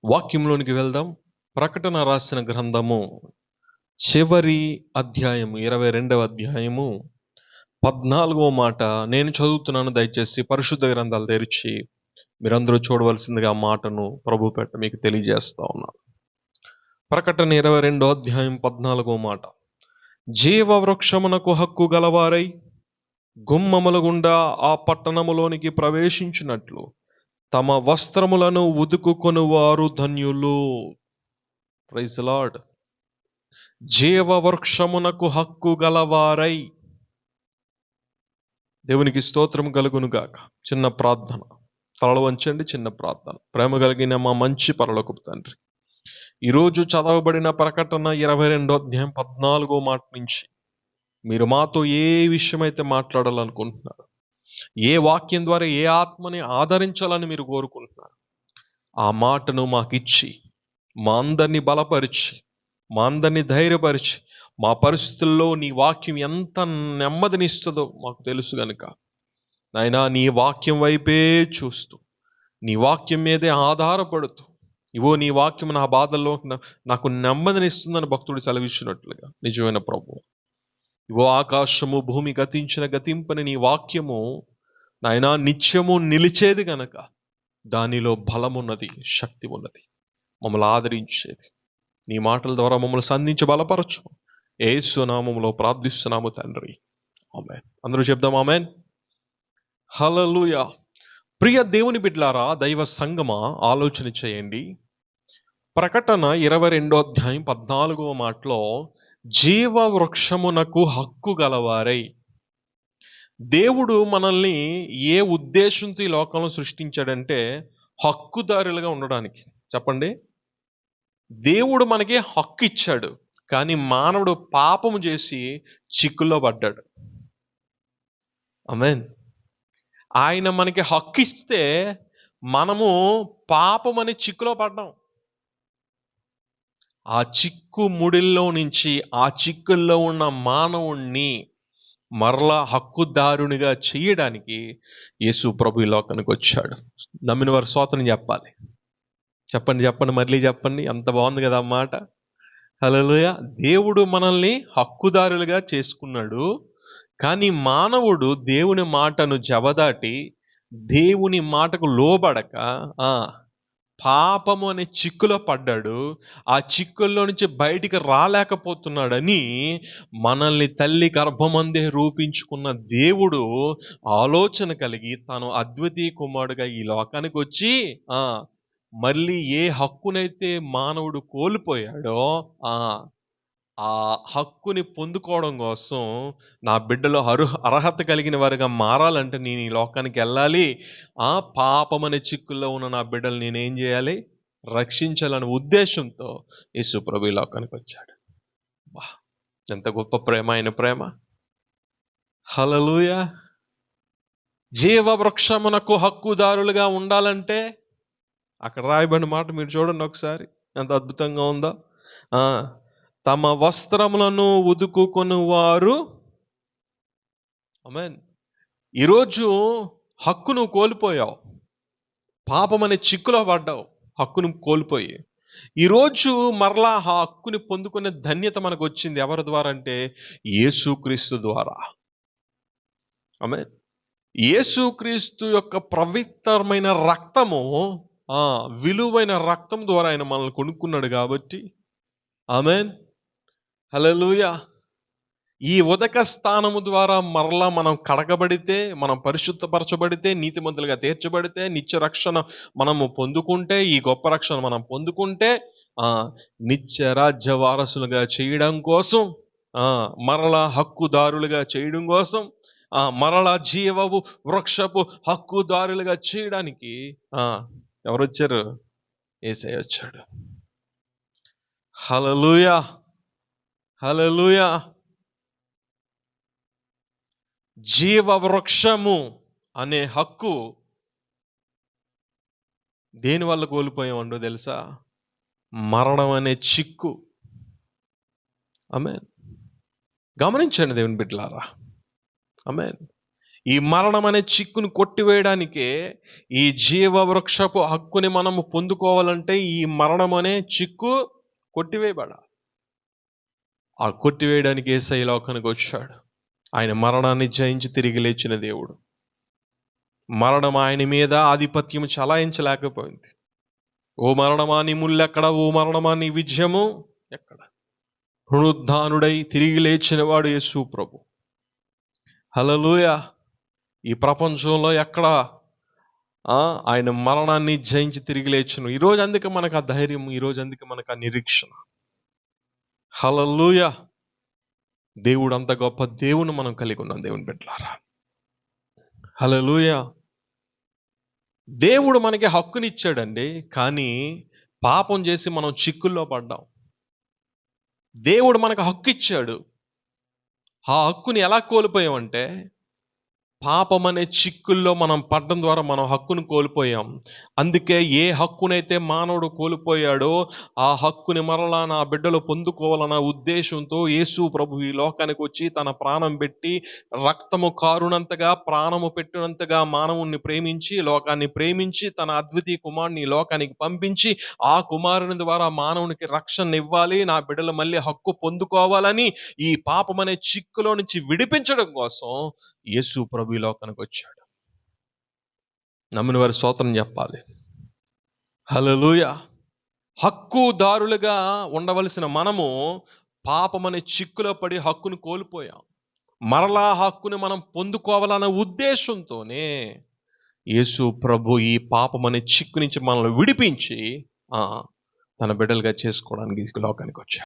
వాక్యంలోనికి వెళ్దాం. ప్రకటన రాసిన గ్రంథము చివరి అధ్యాయము 22వ అధ్యాయము 14వ మాట నేను చదువుతున్నాను. దయచేసి పరిశుద్ధ గ్రంథాలు తెరిచి మీరందరూ చూడవలసిందిగా ఆ మాటను ప్రభు పెట్ట మీకు తెలియజేస్తా ఉన్నాను. ప్రకటన 22వ అధ్యాయం 14వ మాట, జీవవృక్షమునకు హక్కు గలవారై గుమ్మముల గుండా ఆ పట్టణములోనికి ప్రవేశించినట్లు తమ వస్త్రములను ఉదుకుకొనువారు ధన్యులు. Praise the lord. జీవవృక్షమునకు హక్కు గలవారై. దేవునికి స్తోత్రం కలుగునుగాక. చిన్న ప్రార్థన, తలలు వంచండి. చిన్న ప్రార్థన. ప్రేమ కలిగిన మా మంచి పరలోకపు తండ్రి, ఈరోజు చదవబడిన ప్రకటన 22వ అధ్యాయం 14వ మాట నుంచి మీరు మాతో ఏ విషయమైతే మాట్లాడాలనుకుంటున్నారు, ఏ వాక్యం ద్వారా ఏ ఆత్మని ఆదరించాలని మీరు కోరుకుంటున్నారు, ఆ మాటను మాకిచ్చి మా అందరినీ బలపరిచి మా అందరినీ ధైర్యపరిచి మా పరిస్థితుల్లో నీ వాక్యం ఎంత నెమ్మదినిస్తుందో మాకు తెలుసు గనుక నాయనా, నీ వాక్యం వైపే చూస్తూ నీ వాక్యం మీదే ఆధారపడుతూ, ఇవో నీ వాక్యం నా బాధల్లో నాకు నెమ్మదినిస్తుందని భక్తుడు సెలవిచ్చినట్లుగా నిజమైన ప్రభువు, ఇవో ఆకాశము భూమి గతించిన గతింపని నీ వాక్యము నాయనా నిత్యము నిలిచేది గనక దానిలో బలమున్నది, శక్తి ఉన్నది, మమ్మల్ని ఆదరించేది. నీ మాటల ద్వారా మమ్మల్ని సంధించి బలపరచు. యేసు నామములో ప్రార్థిస్తున్నాము తండ్రి, ఆమేన్. అందరూ చెప్దాం ఆమేన్. హల్లెలూయా. ప్రియ దేవుని బిడ్డలారా, దైవ సంగమా, ఆలోచన చేయండి. ప్రకటన 22వ అధ్యాయం 14వ మాటలో జీవ వృక్షమునకు హక్కు గలవారై. దేవుడు మనల్ని ఏ ఉద్దేశంతో ఈ లోకంలో సృష్టించాడంటే హక్కుదారులుగా ఉండడానికి. చెప్పండి. దేవుడు మనకి హక్కు ఇచ్చాడు, కానీ మానవుడు పాపము చేసి చిక్కుల్లో పడ్డాడు. ఆమేన్. ఆయన మనకి హక్కు ఇస్తే మనము పాపమని చిక్కులో పడ్డాం. ఆ చిక్కు ముడిల్లో నుంచి, ఆ చిక్కుల్లో ఉన్న మానవుణ్ణి మరలా హక్కుదారునిగా చేయడానికి యేసు ప్రభు ఈ లోకానికి వచ్చాడు. నమ్మిన వారు స్తోత్రం చెప్పాలి. చెప్పండి చెప్పండి, మళ్ళీ చెప్పండి. ఎంత బాగుంది కదా అన్నమాట. హల్లెలూయా. దేవుడు మనల్ని హక్కుదారులుగా చేసుకున్నాడు, కానీ మానవుడు దేవుని మాటను జవదాటి దేవుని మాటకు లోబడక పాపము అనే చిక్కులో పడ్డాడు. ఆ చిక్కుల్లో నుంచి బయటికి రాలేకపోతున్నాడని మనల్ని తల్లి గర్భమందే రూపించుకున్న దేవుడు ఆలోచన కలిగి తాను అద్వితీయ కుమారుడుగా ఈ లోకానికి వచ్చి మళ్ళీ ఏ హక్కునైతే మానవుడు కోల్పోయాడో ఆ హక్కుని పొందుకోవడం కోసం నా బిడ్డలో అర్హత కలిగిన వారిగా మారాలంటే నేను ఈ లోకానికి వెళ్ళాలి. ఆ పాపమనే చిక్కుల్లో ఉన్న నా బిడ్డలు నేనేం చేయాలి? రక్షించాలనే ఉద్దేశంతో యేసు ప్రభు ఈ లోకానికి వచ్చాడు. ఎంత గొప్ప ప్రేమ, ఆయన ప్రేమ. హల్లెలూయా. జీవ వృక్షమునకు హక్కుదారులుగా ఉండాలంటే అక్కడ రాయబడిన మాట మీరు చూడండి ఒకసారి, ఎంత అద్భుతంగా ఉందో. తమ వస్త్రములను ఉదుకుకొనువారు. ఆమేన్. ఈరోజు హక్కు నువ్వు కోల్పోయావు, పాపం అనే చిక్కులో పడ్డావు, హక్కును కోల్పోయి. ఈరోజు మరలా ఆ హక్కుని పొందుకునే ధన్యత మనకు వచ్చింది. ఎవరి ద్వారా అంటే యేసుక్రీస్తు ద్వారా. ఆమేన్. యేసుక్రీస్తు యొక్క పవిత్రమైన రక్తము, విలువైన రక్తం ద్వారా ఆయన మనల్ని కొనుక్కున్నాడు కాబట్టి. ఆమేన్. హల్లెలూయా. ఈ ఉదక స్థానము ద్వారా మరలా మనం కడగబడితే, మనం పరిశుద్ధపరచబడితే, నీతిమంతులుగా తీర్చబడితే, నిత్య రక్షణ మనము పొందుకుంటే, ఈ గొప్ప రక్షణ మనం పొందుకుంటే నిత్య రాజ్య వారసులుగా చేయడం కోసం, మరలా హక్కుదారులుగా చేయడం కోసం, మరలా జీవపు వృక్షపు హక్కుదారులుగా చేయడానికి ఎవరు వచ్చారు? యేసయ్య వచ్చాడు. హల్లెలూయా. హల్లెలూయా. జీవ వృక్షము అనే హక్కు దేని వల్ల కోల్పోయామండో తెలుసా? మరణం అనే చిక్కు. ఆమేన్. గమనించండి దేవుని బిడ్డలారా. ఆమేన్. ఈ మరణం అనే చిక్కును కొట్టివేయడానికే ఈ జీవ వృక్షపు హక్కుని మనము పొందుకోవాలంటే ఈ మరణం అనే చిక్కు కొట్టివేయబడాలి. ఆ కొట్టివేయడానికి యేసయ్య లోకానికి వచ్చాడు. ఆయన మరణాన్ని జయించి తిరిగి లేచిన దేవుడు. మరణం ఆయన మీద ఆధిపత్యం చలాయించలేకపోయింది. ఓ మరణమా నీ ముల్లెక్కడ, ఓ మరణమా నీ విజయము ఎక్కడ? పునరుద్ధానుడై తిరిగి లేచిన వాడు యేసు ప్రభు. హల్లెలూయా. ఈ ప్రపంచంలో ఎక్కడ ఆయన మరణాన్ని జయించి తిరిగి లేచును. ఈరోజు అందుకే మనకు ఆ ధైర్యం, ఈరోజు అందుకే మనకు ఆ నిరీక్షణ. హల్లెలూయా. దేవుడు అంత గొప్ప దేవుని మనం కలిగి ఉన్నాం దేవుని బిడ్డలారా. హల్లెలూయా. దేవుడు మనకి హక్కునిచ్చాడండి, కానీ పాపం చేసి మనం చిక్కుల్లో పడ్డాం. దేవుడు మనకు హక్కు ఇచ్చాడు. ఆ హక్కుని ఎలా కోల్పోయామంటే పాపం అనే చిక్కుల్లో మనం పడడం ద్వారా మనం హక్కును కోల్పోయాం. అందుకే ఏ హక్కునైతే మానవుడు కోల్పోయాడో ఆ హక్కుని మరలా నా బిడ్డలు పొందుకోవాలన్న ఉద్దేశంతో యేసు ప్రభు ఈ లోకానికి వచ్చి తన ప్రాణం పెట్టి, రక్తము కారునంతగా ప్రాణము పెట్టినంతగా మానవుణ్ణి ప్రేమించి, లోకాన్ని ప్రేమించి, తన అద్వితీయ కుమారుని ఈ లోకానికి పంపించి, ఆ కుమారుని ద్వారా మానవునికి రక్షణ ఇవ్వాలి, నా బిడ్డలు మళ్ళీ హక్కు పొందుకోవాలని ఈ పాపం అనే చిక్కులో నుంచి విడిపించడం కోసం యేసు ప్రభు ఈ లోకానికి వచ్చాడు. నమ్మిన వారి స్తోత్రం చెప్పాలి. హల్లెలూయా. హక్కుదారులుగా ఉండవలసిన మనము పాపమనే చిక్కులో పడి హక్కును కోల్పోయాం. మరలా హక్కుని మనం పొందుకోవాలన్న ఉద్దేశంతోనే యేసు ప్రభు ఈ పాపమనే చిక్కు నుంచి మనల్ని విడిపించి తన బిడ్డలుగా చేసుకోవడానికి లోకానికి వచ్చాడు.